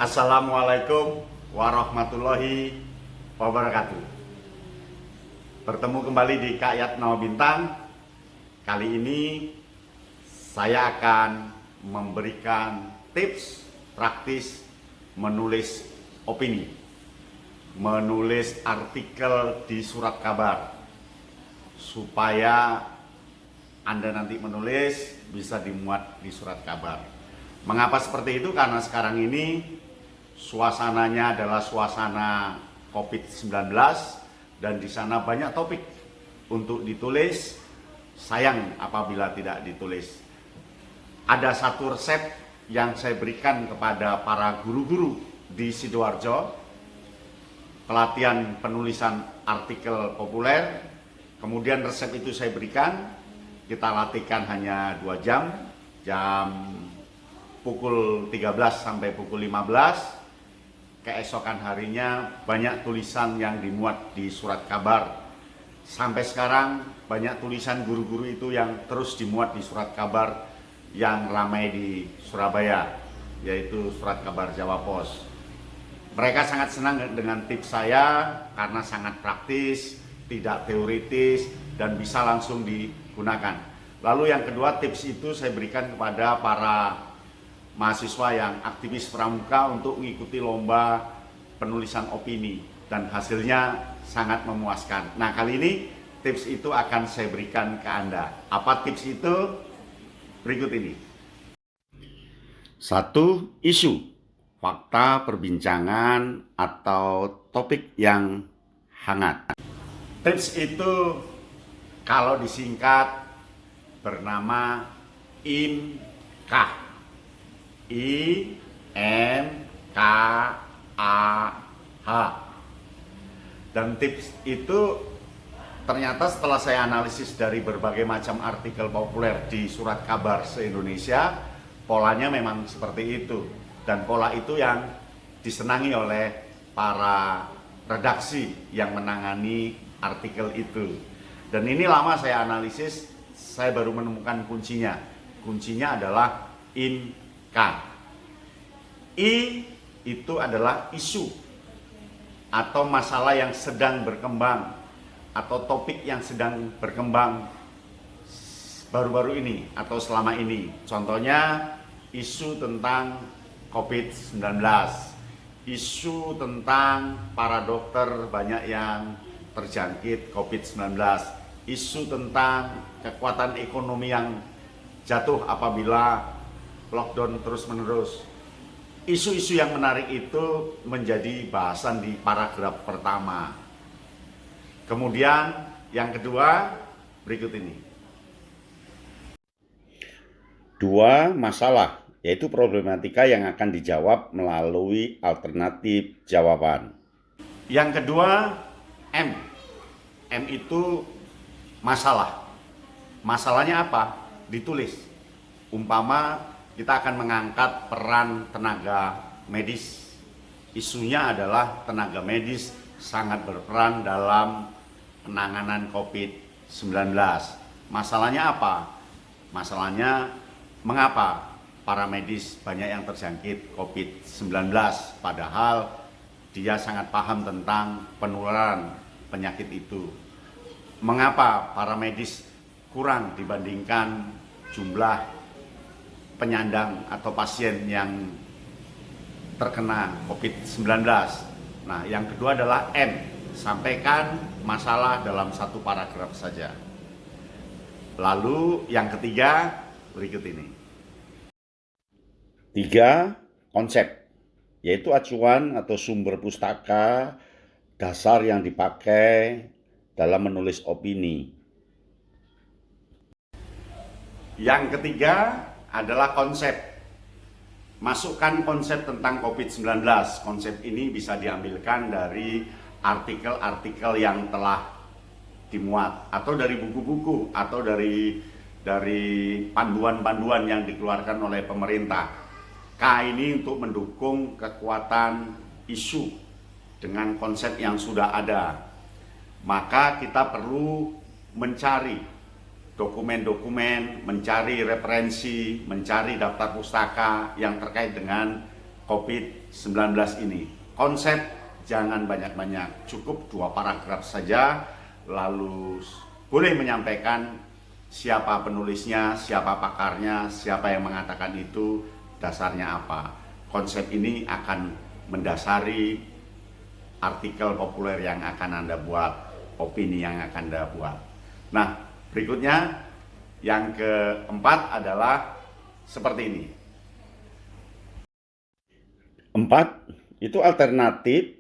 Assalamualaikum warahmatullahi wabarakatuh. Bertemu kembali di Kak Yatno Bintang. Kali ini saya akan memberikan tips praktis menulis opini, menulis artikel di surat kabar, supaya Anda nanti menulis bisa dimuat di surat kabar. Mengapa seperti itu? Karena sekarang ini suasananya adalah suasana COVID-19 dan di sana banyak topik untuk ditulis. Sayang apabila tidak ditulis. Ada satu resep yang saya berikan kepada para guru-guru di Sidoarjo, pelatihan penulisan artikel populer. Kemudian resep itu saya berikan, kita latihkan hanya 2 jam, pukul 13 sampai pukul 15. Keesokan harinya banyak tulisan yang dimuat di surat kabar. Sampai sekarang banyak tulisan guru-guru itu yang terus dimuat di surat kabar yang ramai di Surabaya, yaitu surat kabar Jawa Pos. Mereka sangat senang dengan tips saya karena sangat praktis, tidak teoritis, dan bisa langsung digunakan. Lalu yang kedua, tips itu saya berikan kepada para mahasiswa yang aktivis pramuka untuk mengikuti lomba penulisan opini, dan hasilnya sangat memuaskan. Nah, kali ini tips itu akan saya berikan ke Anda. Apa tips itu? Berikut ini. 1. Isu, fakta, perbincangan, atau topik yang hangat. Tips itu kalau disingkat bernama IMKAH. IMKAH. Dan tips itu ternyata setelah saya analisis dari berbagai macam artikel populer di surat kabar se-Indonesia, polanya memang seperti itu. Dan pola itu yang disenangi oleh para redaksi yang menangani artikel itu. Dan ini lama saya analisis, saya baru menemukan kuncinya. Kuncinya adalah K. I itu adalah isu atau masalah yang sedang berkembang atau topik yang sedang berkembang baru-baru ini atau selama ini. Contohnya isu tentang COVID-19, isu tentang para dokter banyak yang terjangkit COVID-19, isu tentang kekuatan ekonomi yang jatuh apabila lockdown terus-menerus. Isu-isu yang menarik itu menjadi bahasan di paragraf pertama. Kemudian yang kedua, berikut ini. 2. Masalah, yaitu problematika yang akan dijawab melalui alternatif jawaban. Yang kedua, M. M itu masalah. Masalahnya apa? Ditulis. Umpama kita akan mengangkat peran tenaga medis. Isunya adalah tenaga medis sangat berperan dalam penanganan COVID-19. Masalahnya apa? Masalahnya mengapa para medis banyak yang terjangkit COVID-19, padahal dia sangat paham tentang penularan penyakit itu. Mengapa para medis kurang dibandingkan jumlah penyandang atau pasien yang terkena COVID-19. Nah, yang kedua adalah M. Sampaikan masalah dalam 1 paragraf saja. Lalu yang ketiga, berikut ini. 3. Konsep, yaitu acuan atau sumber pustaka dasar yang dipakai dalam menulis opini. Yang ketiga adalah konsep. Masukkan konsep tentang COVID-19. Konsep ini bisa diambilkan dari artikel-artikel yang telah dimuat, atau dari buku-buku, atau dari panduan-panduan yang dikeluarkan oleh pemerintah. K ini untuk mendukung kekuatan isu dengan konsep yang sudah ada. Maka kita perlu mencari dokumen-dokumen, mencari referensi, mencari daftar pustaka yang terkait dengan COVID-19 ini. Konsep jangan banyak-banyak, cukup 2 paragraf saja, lalu boleh menyampaikan siapa penulisnya, siapa pakarnya, siapa yang mengatakan itu, dasarnya apa. Konsep ini akan mendasari artikel populer yang akan Anda buat, opini yang akan Anda buat. Nah, berikutnya yang keempat adalah seperti ini. 4 itu alternatif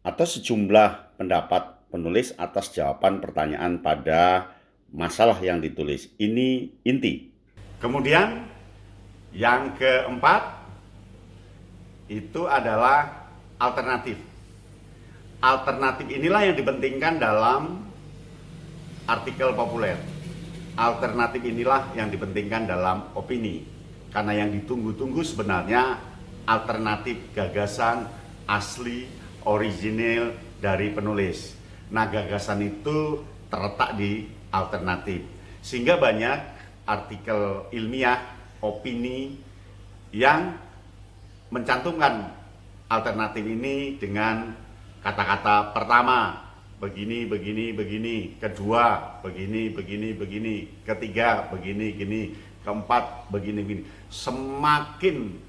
atau sejumlah pendapat penulis atas jawaban pertanyaan pada masalah yang ditulis. Ini inti. Kemudian yang keempat itu adalah alternatif. Alternatif inilah yang dipentingkan dalam artikel populer. Alternatif inilah yang dipentingkan dalam opini. Karena yang ditunggu-tunggu sebenarnya alternatif gagasan asli, original dari penulis. Nah, gagasan itu terletak di alternatif. Sehingga banyak artikel ilmiah, opini yang mencantumkan alternatif ini dengan kata-kata pertama, begini, begini, begini, kedua, begini, begini, begini, ketiga, begini, gini, keempat, begini, begini. Semakin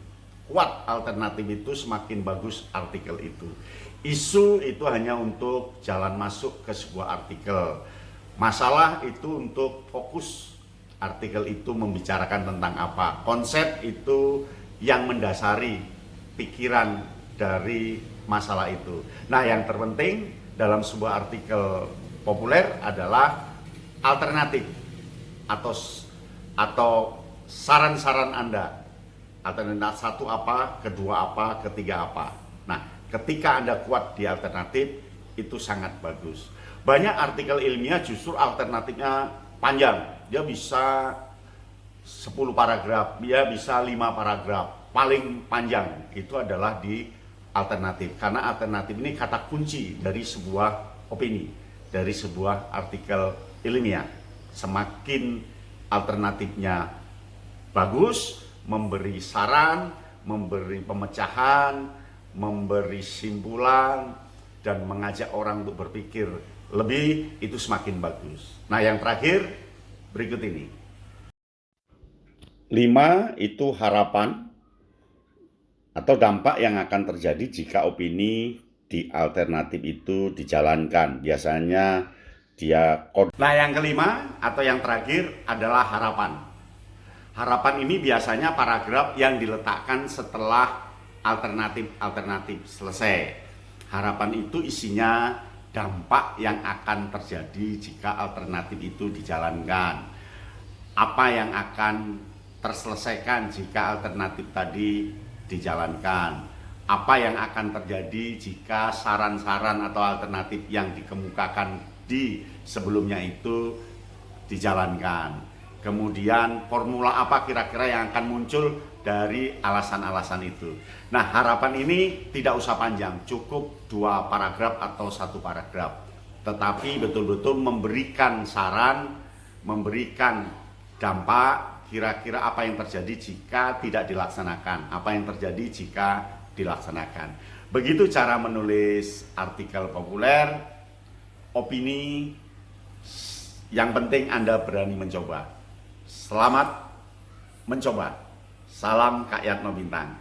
kuat alternatif itu, semakin bagus artikel itu. Isu itu hanya untuk jalan masuk ke sebuah artikel. Masalah itu untuk fokus artikel itu membicarakan tentang apa. Konsep itu yang mendasari pikiran dari masalah itu. Nah, yang terpenting dalam sebuah artikel populer adalah alternatif atau saran-saran Anda. Alternatif 1 apa, kedua apa, ketiga apa. Nah, ketika Anda kuat di alternatif, itu sangat bagus. Banyak artikel ilmiah justru alternatifnya panjang. Dia bisa 10 paragraf, dia bisa 5 paragraf. Paling panjang itu adalah di alternatif. Karena alternatif ini kata kunci dari sebuah opini, dari sebuah artikel ilmiah. Semakin alternatifnya bagus, memberi saran, memberi pemecahan, memberi simpulan, dan mengajak orang untuk berpikir lebih, itu semakin bagus. Nah, yang terakhir berikut ini. 5 itu harapan atau dampak yang akan terjadi jika opini di alternatif itu dijalankan. Biasanya dia... Nah, yang kelima atau yang terakhir adalah harapan. Harapan ini biasanya paragraf yang diletakkan setelah alternatif selesai. Harapan itu isinya dampak yang akan terjadi jika alternatif itu dijalankan. Apa yang akan terselesaikan jika alternatif tadi dijalankan. Apa yang akan terjadi jika saran-saran atau alternatif yang dikemukakan di sebelumnya itu dijalankan. Kemudian formula apa kira-kira yang akan muncul dari alasan-alasan itu. Nah, harapan ini tidak usah panjang, cukup 2 paragraf atau 1 paragraf. Tetapi betul-betul memberikan saran, memberikan dampak, kira-kira apa yang terjadi jika tidak dilaksanakan, apa yang terjadi jika dilaksanakan. Begitu cara menulis artikel populer, opini, yang penting Anda berani mencoba. Selamat mencoba. Salam Kak Yatno Bintang.